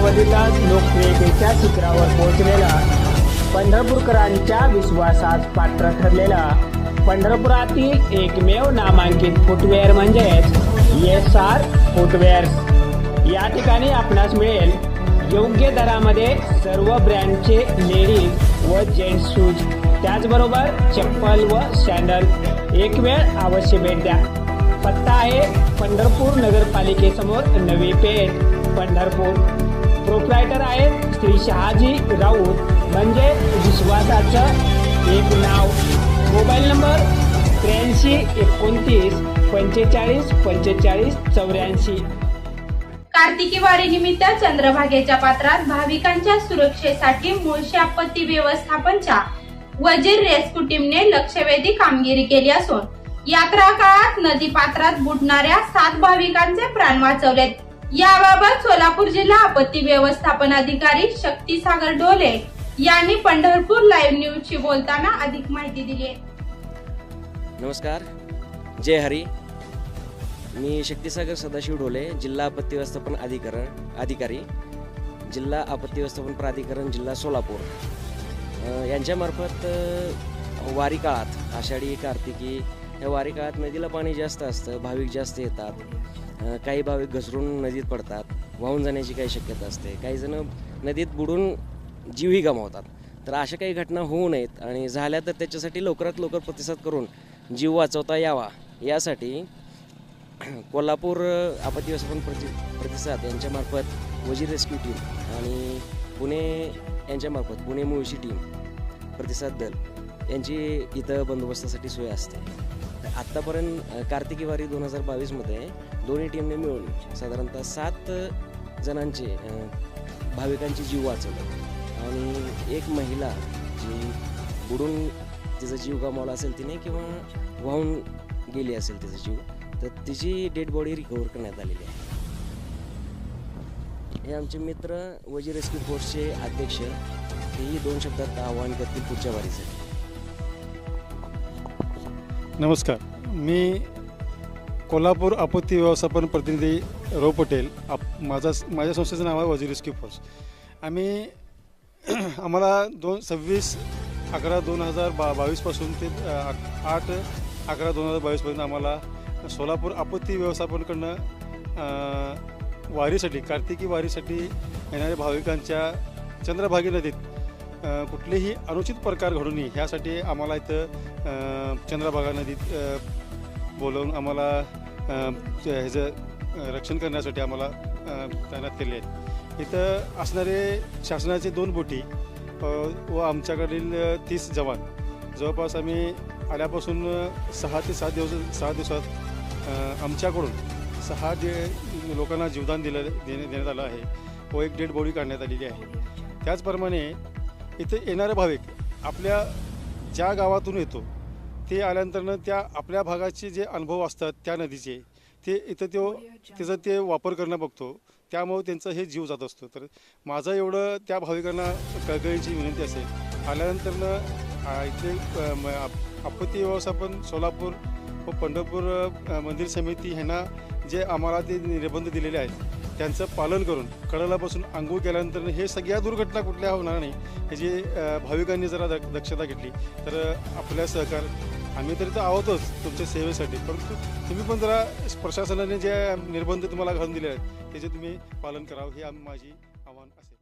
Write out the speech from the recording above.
कालावधीतच लोकप्रियतेच्या शिखरावर पोहोचलेला पंढरपूरकरांच्या विश्वासास पात्र ठरलेला पंढरपुरातील एकमेव नामांकित फुटवेअर म्हणजेच SR फुटवेअर्स। या ठिकाणी आपणास मिळेल योग्य दरामध्ये सर्व ब्रँडचे लेडीज व जेंट्स शूज, त्याचबरोबर चप्पल व सॅन्डल। एक वेळ अवश्य भेट द्या। पत्ता आहे पंढरपूर नगरपालिकेसमोर नवी पेठ, पंढरपूर। प्रोप्रायटर आहेत श्री शहाजी राऊत, म्हणजे विश्वासाचं एक नाव। Mobile number 83 29 45 45 84। कार्तिकी वारी निमित्त चंद्रभागेच्या पात्रात भाविकांच्या सुरक्षेसाठी मुळशी आपत्ती व्यवस्थापनच्या वजीर रेस्क्यू टीमने लक्षवेधी कामगिरी केली असून यात्रा काळात नदी पात्रात बुडणाऱ्या 7 भाविकांचे प्राण वाचवलेत। याबाबत सोलापूर जिल्हा आपत्ती व्यवस्थापन अधिकारी शक्तीसागर डोले यांनी पंढरपूर लाईव्ह न्यूजशी बोलताना अधिक माहिती दिली आहे। नमस्कार, जय हरी। मी शक्तीसागर सदाशिव डोले, जिल्हा आपत्ती व्यवस्थापन अधिकारी, जिल्हा आपत्ती व्यवस्थापन प्राधिकरण, जिल्हा सोलापूर यांच्यामार्फत वारी काळात आषाढी कार्तिकी या वारी काळात नदीला पाणी जास्त असतं, भाविक जास्त येतात। काही भाविक घसरून नदीत पडतात, वाहून जाण्याची काही शक्यता असते। काही जण नदीत बुडून जीवही गमावतात। तर अशा काही घटना होऊ नयेत आणि झाल्या तर त्याच्यासाठी लवकरात लवकर प्रतिसाद करून जीव वाचवता यावा यासाठी कोल्हापूर आपत्ती व्यवस्थापन प्रतिसाद यांच्यामार्फत वजीर रेस्क्यू टीम आणि पुणे यांच्यामार्फत पुणे मुळशी टीम प्रतिसाद दल यांची इथं बंदोबस्तासाठी सोय असते। आत्तापर्यंत कार्तिकी वारी 2022मध्ये दोन्ही टीमने मिळून साधारणतः 7 जणांचे भाविकांचे जीव वाचवले आणि एक महिला जी बुडून तिचा जीव गमावला असेल तिने किंवा वाहून गेली असेल तिचा जीव, तर तिची डेड बॉडी रिकव्हर करण्यात आलेली आहे। हे आमचे मित्र वजीर रेस्क्यू फोर्सचे अध्यक्ष, तेही 2 शब्दात आवाहन करतील पुढच्या वारीसाठी। नमस्कार, मी कोल्हापूर आपत्ती व्यवस्थापन प्रतिनिधी राव पटेल। माझ्या संस्थेचं नाव आहे वजीर रेस्क्यू फोर्स। आम्हाला 26/11/2022 पासून ते 8/11/2022 पर्यंत आम्हाला सोलापूर आपत्ती व्यवस्थापनकडनं वारीसाठी कार्तिकी वारीसाठी येणाऱ्या भाविकांच्या चंद्रभागी नदीत कुठलेही अनुचित प्रकार घडू नये ह्यासाठी आम्हाला इथं चंद्रभागा नदीत बोलवून आम्हाला ह्याचं रक्षण करण्यासाठी आम्हाला तैनात केले आहेत। इथं असणारे शासनाचे 2 बोटी व आमच्याकडील 30 जवान, जवळपास आम्ही आल्यापासून 6 ते 7 दिवसात आमच्याकडून 6 लोकांना जीवदान देण्यात आलं आहे व एक डेड बॉडी काढण्यात आलेली आहे। त्याचप्रमाणे इथे येणारे भाविक आपल्या ज्या गावातून येतो ते आल्यानंतर त्या आपल्या भागाचे जे अनुभव असतात त्या नदीचे ते इथं त्याचा ते वापर करणं बघतो, त्यामुळे त्यांचा हे जीव जात असतो। तर माझं एवढं त्या भाविकांना कळकळीची विनंती असेल, आल्यानंतर इथे आपत्ती व्यवस्थापन सोलापूर व पंढरपूर मंदिर समिती ह्यांना जे आम्हाला ते निर्बंध दिलेले आहेत त्यांचं पालन करून कळलापासून आंघोळ केल्यानंतर हे सगळ्या दुर्घटना कुठल्या होणार नाही ह्याची भाविकांनी जरा दक्षता घेतली तर आपल्या सहकार आम्ही तरी तर आहोतच तुमच्या सेवेसाठी, परंतु तुम्ही पण जरा प्रशासनाने जे निर्बंध तुम्हाला घालून दिले आहेत त्याचे तुम्ही पालन करावं हे माझी आव्हान असेल।